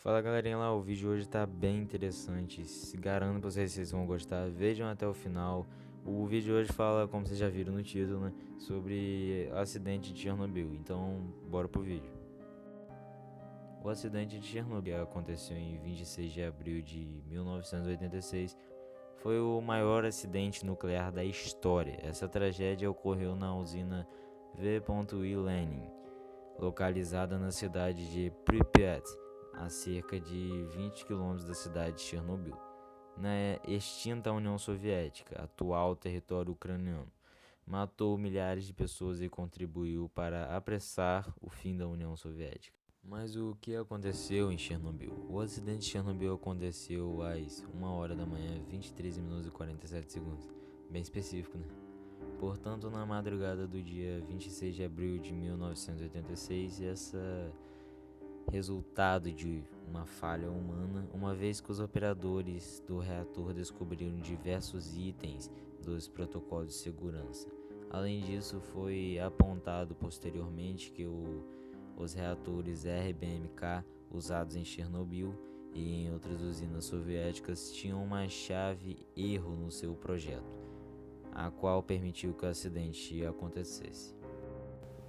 Fala galerinha lá, o vídeo hoje tá bem interessante, garanto pra vocês vão gostar, vejam até o final. O vídeo hoje fala, como vocês já viram no título, né, sobre o acidente de Chernobyl, então bora pro vídeo. O acidente de Chernobyl aconteceu em 26 de abril de 1986, foi o maior acidente nuclear da história. Essa tragédia ocorreu na usina V.I. Lenin, localizada na cidade de Pripyat, a cerca de 20 quilômetros da cidade de Chernobyl, na extinta União Soviética, atual território ucraniano. Matou milhares de pessoas e contribuiu para apressar o fim da União Soviética. Mas o que aconteceu em Chernobyl? O acidente de Chernobyl aconteceu às 1h da manhã, 23 minutos e 47 segundos. Bem específico, né? Portanto, na madrugada do dia 26 de abril de 1986, essa resultado de uma falha humana, uma vez que os operadores do reator descobriram diversos itens dos protocolos de segurança. Além disso, foi apontado posteriormente que os reatores RBMK usados em Chernobyl e em outras usinas soviéticas tinham uma chave erro no seu projeto, a qual permitiu que o acidente acontecesse.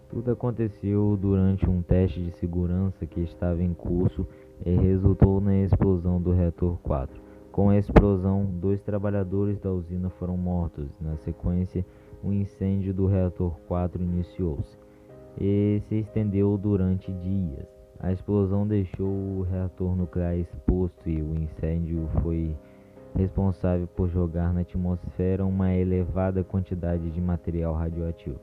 Tudo aconteceu durante um teste de segurança que estava em curso e resultou na explosão do reator 4. Com a explosão, 2 trabalhadores da usina foram mortos. Na sequência, o incêndio do reator 4 iniciou-se e se estendeu durante dias. A explosão deixou o reator nuclear exposto e o incêndio foi responsável por jogar na atmosfera uma elevada quantidade de material radioativo.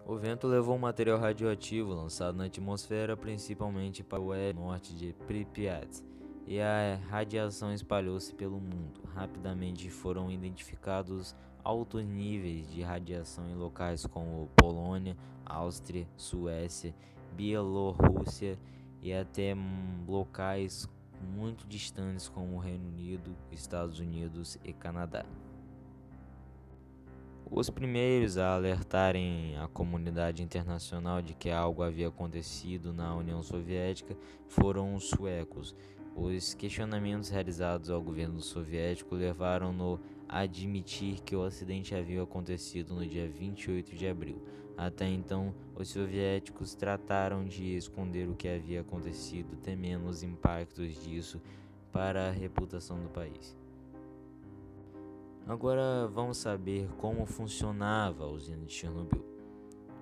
O vento levou material radioativo lançado na atmosfera principalmente para o oeste norte de Pripyat, e a radiação espalhou-se pelo mundo. Rapidamente foram identificados altos níveis de radiação em locais como Polônia, Áustria, Suécia, Bielorrússia e até locais muito distantes como o Reino Unido, Estados Unidos e Canadá. Os primeiros a alertarem a comunidade internacional de que algo havia acontecido na União Soviética foram os suecos. Os questionamentos realizados ao governo soviético levaram-no a admitir que o acidente havia acontecido no dia 28 de abril. Até então, os soviéticos trataram de esconder o que havia acontecido, temendo os impactos disso para a reputação do país. Agora vamos saber como funcionava a usina de Chernobyl.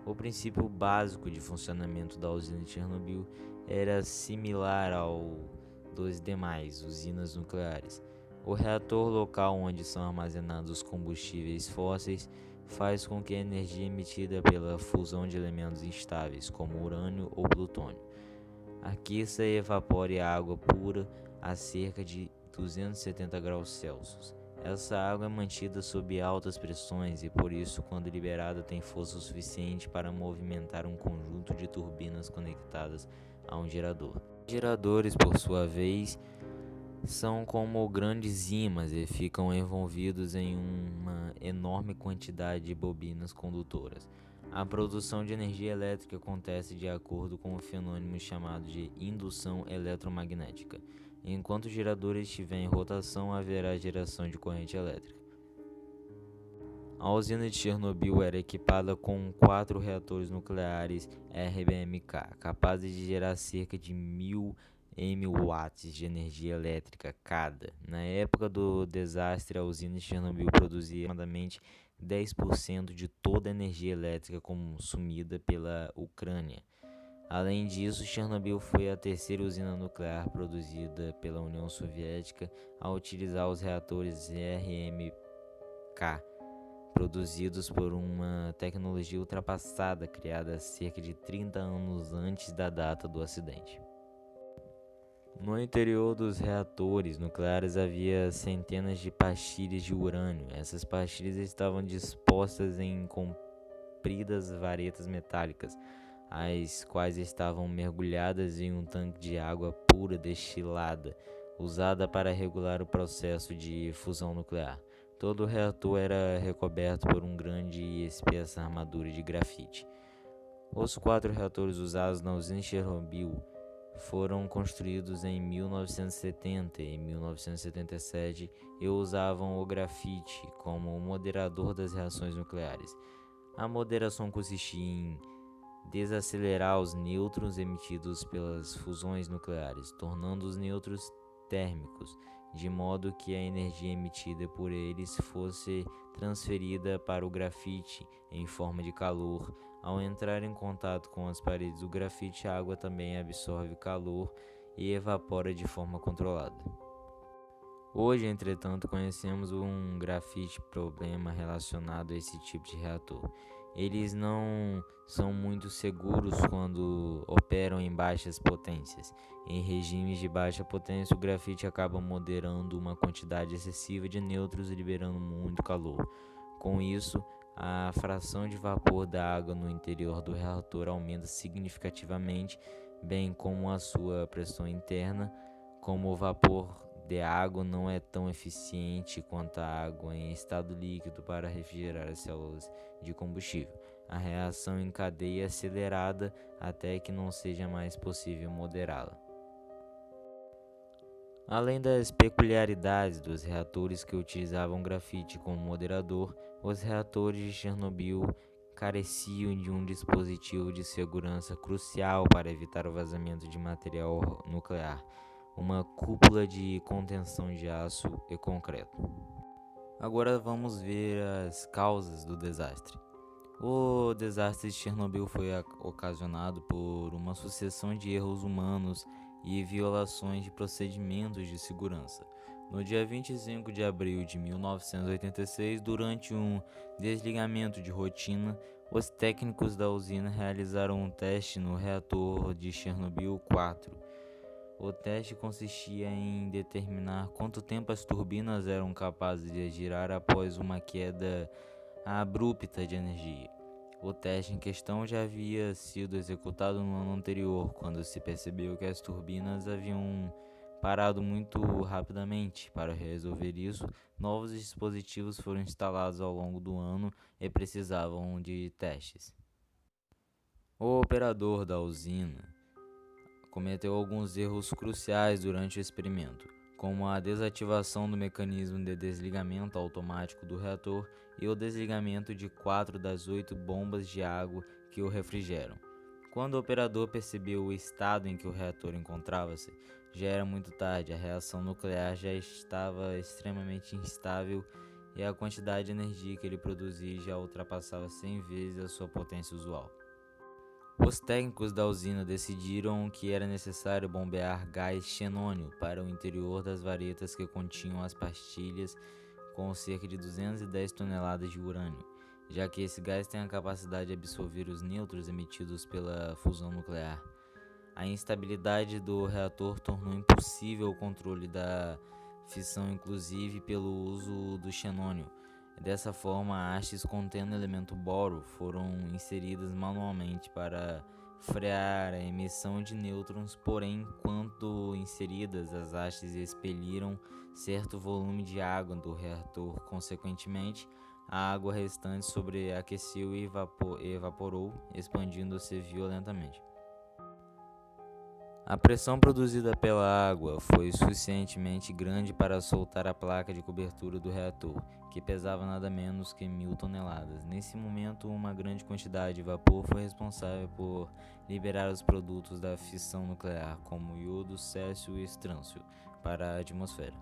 O princípio básico de funcionamento da usina de Chernobyl era similar ao dos demais usinas nucleares. O reator local onde são armazenados os combustíveis fósseis faz com que a energia emitida pela fusão de elementos instáveis, como urânio ou plutônio, aqueça e evapore a água pura a cerca de 270 graus Celsius. Essa água é mantida sob altas pressões e por isso, quando liberada, tem força suficiente para movimentar um conjunto de turbinas conectadas a um gerador. Geradores, por sua vez, são como grandes ímãs e ficam envolvidos em uma enorme quantidade de bobinas condutoras. A produção de energia elétrica acontece de acordo com um fenômeno chamado de indução eletromagnética. Enquanto o gerador estiver em rotação, haverá geração de corrente elétrica. A usina de Chernobyl era equipada com 4 reatores nucleares RBMK, capazes de gerar cerca de 1000 MW de energia elétrica cada. Na época do desastre, a usina de Chernobyl produzia aproximadamente 10% de toda a energia elétrica consumida pela Ucrânia. Além disso, Chernobyl foi a terceira usina nuclear produzida pela União Soviética a utilizar os reatores RMK, produzidos por uma tecnologia ultrapassada criada cerca de 30 anos antes da data do acidente. No interior dos reatores nucleares havia centenas de pastilhas de urânio. Essas pastilhas estavam dispostas em compridas varetas metálicas, as quais estavam mergulhadas em um tanque de água pura destilada, usada para regular o processo de fusão nuclear. Todo o reator era recoberto por uma grande e espessa armadura de grafite. Os 4 reatores usados na usina de Chernobyl foram construídos em 1970 e 1977 e usavam o grafite como moderador das reações nucleares. A moderação consistia em desacelerar os nêutrons emitidos pelas fusões nucleares, tornando os nêutrons térmicos, de modo que a energia emitida por eles fosse transferida para o grafite em forma de calor. Ao entrar em contato com as paredes do grafite, a água também absorve calor e evapora de forma controlada. Hoje, entretanto, conhecemos um grafite problema relacionado a esse tipo de reator. Eles não são muito seguros quando operam em baixas potências. Em regimes de baixa potência, o grafite acaba moderando uma quantidade excessiva de nêutrons e liberando muito calor. Com isso, a fração de vapor da água no interior do reator aumenta significativamente, bem como a sua pressão interna. Como o vapor de água não é tão eficiente quanto a água em estado líquido para refrigerar as células de combustível, a reação em cadeia é acelerada até que não seja mais possível moderá-la. Além das peculiaridades dos reatores que utilizavam grafite como moderador, os reatores de Chernobyl careciam de um dispositivo de segurança crucial para evitar o vazamento de material nuclear, uma cúpula de contenção de aço e concreto. Agora vamos ver as causas do desastre. O desastre de Chernobyl foi ocasionado por uma sucessão de erros humanos e violações de procedimentos de segurança. No dia 25 de abril de 1986, durante um desligamento de rotina, os técnicos da usina realizaram um teste no reator de Chernobyl 4. O teste consistia em determinar quanto tempo as turbinas eram capazes de girar após uma queda abrupta de energia. O teste em questão já havia sido executado no ano anterior, quando se percebeu que as turbinas haviam parado muito rapidamente. Para resolver isso, novos dispositivos foram instalados ao longo do ano e precisavam de testes. O operador da usina cometeu alguns erros cruciais durante o experimento, como a desativação do mecanismo de desligamento automático do reator e o desligamento de 4 das 8 bombas de água que o refrigeram. Quando o operador percebeu o estado em que o reator encontrava-se, já era muito tarde, a reação nuclear já estava extremamente instável e a quantidade de energia que ele produzia já ultrapassava 100 vezes a sua potência usual. Os técnicos da usina decidiram que era necessário bombear gás xenônio para o interior das varetas que continham as pastilhas com cerca de 210 toneladas de urânio, já que esse gás tem a capacidade de absorver os nêutrons emitidos pela fusão nuclear. A instabilidade do reator tornou impossível o controle da fissão, inclusive pelo uso do xenônio. Dessa forma, hastes contendo o elemento boro foram inseridas manualmente para frear a emissão de nêutrons, porém, quando inseridas, as hastes expeliram certo volume de água do reator. Consequentemente, a água restante sobreaqueceu e evaporou, expandindo-se violentamente. A pressão produzida pela água foi suficientemente grande para soltar a placa de cobertura do reator, que pesava nada menos que 1.000 toneladas. Nesse momento, uma grande quantidade de vapor foi responsável por liberar os produtos da fissão nuclear, como iodo, césio e estrôncio, para a atmosfera.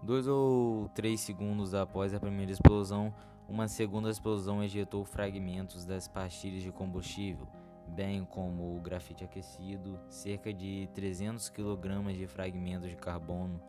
2 ou 3 segundos após a primeira explosão, uma segunda explosão ejetou fragmentos das pastilhas de combustível, bem como o grafite aquecido, cerca de 300 kg de fragmentos de carbono.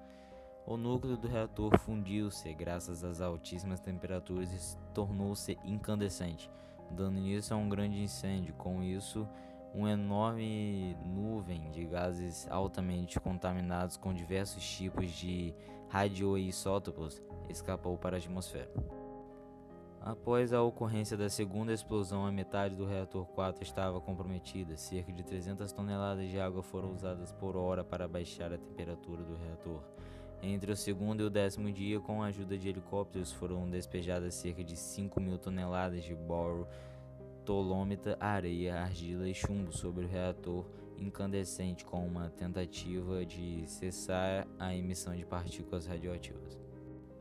O núcleo do reator fundiu-se graças às altíssimas temperaturas e tornou-se incandescente, dando início a um grande incêndio. Com isso, uma enorme nuvem de gases altamente contaminados com diversos tipos de radioisótopos escapou para a atmosfera. Após a ocorrência da segunda explosão, a metade do reator 4 estava comprometida. Cerca de 300 toneladas de água foram usadas por hora para baixar a temperatura do reator. Entre o segundo e o 10º dia, com a ajuda de helicópteros, foram despejadas cerca de 5.000 toneladas de boro, dolomita, areia, argila e chumbo sobre o reator incandescente com uma tentativa de cessar a emissão de partículas radioativas.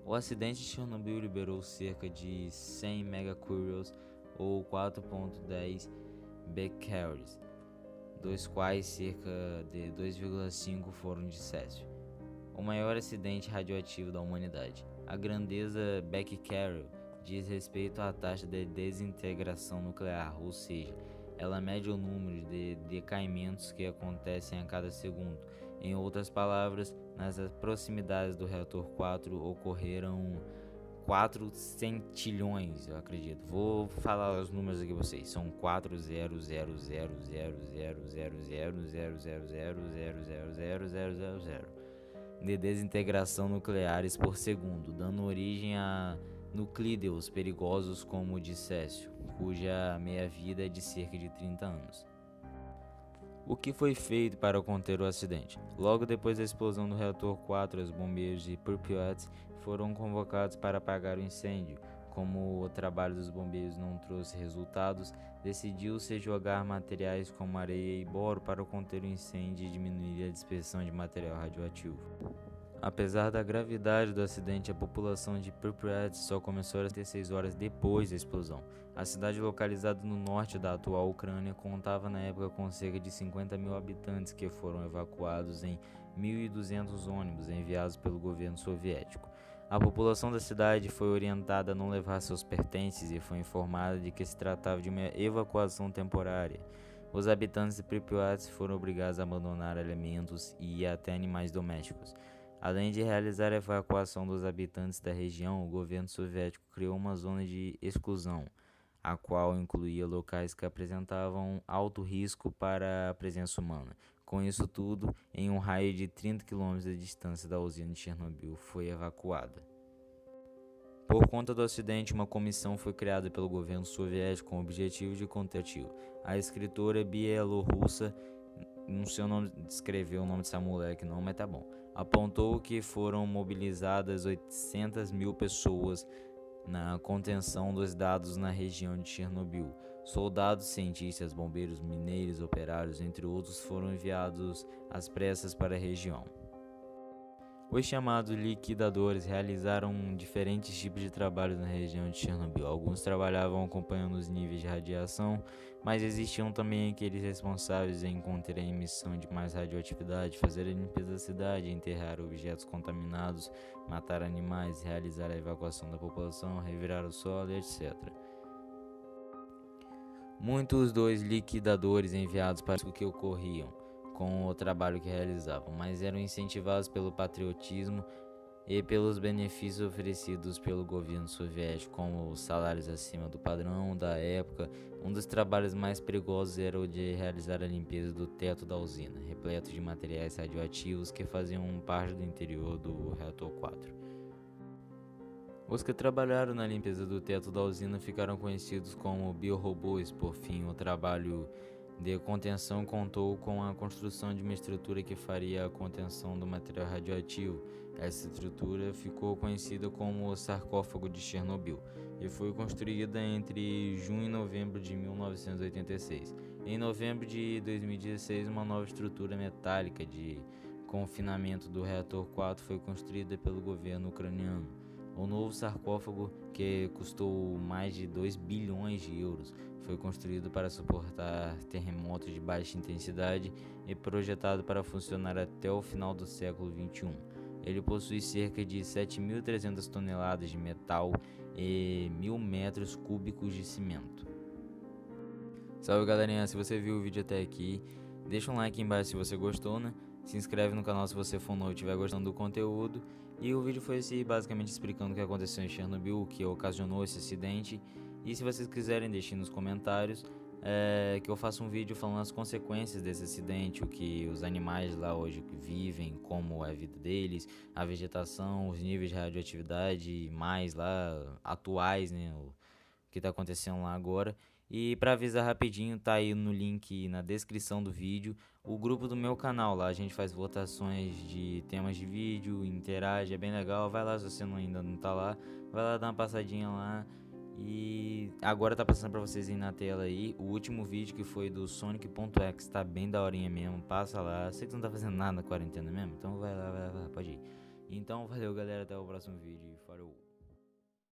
O acidente de Chernobyl liberou cerca de 100 megacuries ou 4,10 becquerels, dos quais cerca de 2,5 foram de césio, o maior acidente radioativo da humanidade. A grandeza becquerel diz respeito à taxa de desintegração nuclear, ou seja, ela mede o número de decaimentos que acontecem a cada segundo. Em outras palavras, nas proximidades do reator 4 ocorreram 4 centilhões, eu acredito. Vou falar os números aqui pra vocês. São 4,00000000000000000 de desintegração nucleares por segundo, dando origem a nuclídeos perigosos como o de césio, cuja meia-vida é de cerca de 30 anos. O que foi feito para conter o acidente? Logo depois da explosão do reator 4, os bombeiros de Pripyat foram convocados para apagar o incêndio. Como o trabalho dos bombeiros não trouxe resultados, decidiu-se jogar materiais como areia e boro para conter o incêndio e diminuir a dispersão de material radioativo. Apesar da gravidade do acidente, a população de Pripyat só começou a ter 6 horas depois da explosão. A cidade, localizada no norte da atual Ucrânia, contava na época com cerca de 50 mil habitantes que foram evacuados em 1.200 ônibus enviados pelo governo soviético. A população da cidade foi orientada a não levar seus pertences e foi informada de que se tratava de uma evacuação temporária. Os habitantes de Pripyat foram obrigados a abandonar alimentos e até animais domésticos. Além de realizar a evacuação dos habitantes da região, o governo soviético criou uma zona de exclusão, a qual incluía locais que apresentavam alto risco para a presença humana. Com isso tudo, em um raio de 30 km de distância da usina de Chernobyl foi evacuada. Por conta do acidente, uma comissão foi criada pelo governo soviético com o objetivo de conter-o. A escritora bielorrussa, não sei o nome, descrever o nome dessa mulher aqui não, mas tá bom, apontou que foram mobilizadas 800 mil pessoas na contenção dos danos na região de Chernobyl. Soldados, cientistas, bombeiros, mineiros, operários, entre outros, foram enviados às pressas para a região. Os chamados liquidadores realizaram diferentes tipos de trabalhos na região de Chernobyl. Alguns trabalhavam acompanhando os níveis de radiação, mas existiam também aqueles responsáveis em conter a emissão de mais radioatividade, fazer a limpeza da cidade, enterrar objetos contaminados, matar animais, realizar a evacuação da população, revirar o solo, etc. Muitos dos liquidadores enviados para o que ocorriam com o trabalho que realizavam, mas eram incentivados pelo patriotismo e pelos benefícios oferecidos pelo governo soviético, como os salários acima do padrão da época. Um dos trabalhos mais perigosos era o de realizar a limpeza do teto da usina, repleto de materiais radioativos que faziam parte do interior do reator 4. Os que trabalharam na limpeza do teto da usina ficaram conhecidos como biorobôs. Por fim, o trabalho de contenção contou com a construção de uma estrutura que faria a contenção do material radioativo. Essa estrutura ficou conhecida como o sarcófago de Chernobyl e foi construída entre junho e novembro de 1986. Em novembro de 2016, uma nova estrutura metálica de confinamento do reator 4 foi construída pelo governo ucraniano. O novo sarcófago, que custou mais de 2 bilhões de euros, foi construído para suportar terremotos de baixa intensidade e projetado para funcionar até o final do século XXI. Ele possui cerca de 7.300 toneladas de metal e 1.000 metros cúbicos de cimento. Salve galerinha, se você viu o vídeo até aqui, deixa um like aí embaixo se você gostou, né? Se inscreve no canal se você for novo e estiver gostando do conteúdo. E o vídeo foi basicamente explicando o que aconteceu em Chernobyl, o que ocasionou esse acidente. E se vocês quiserem, deixem nos comentários que eu faça um vídeo falando as consequências desse acidente, o que os animais lá hoje vivem, como é a vida deles, a vegetação, os níveis de radioatividade mais lá atuais, né, o que está acontecendo lá agora. E para avisar rapidinho, tá aí no link na descrição do vídeo o grupo do meu canal. Lá a gente faz votações de temas de vídeo, interage, é bem legal. Vai lá se você ainda não tá lá, vai lá dar uma passadinha lá E agora tá passando pra vocês aí na tela aí o último vídeo que foi do Sonic.exe, tá bem daorinha mesmo, passa lá. Sei que você não tá fazendo nada na quarentena mesmo, então vai lá, pode ir. Então valeu galera, até o próximo vídeo e falou.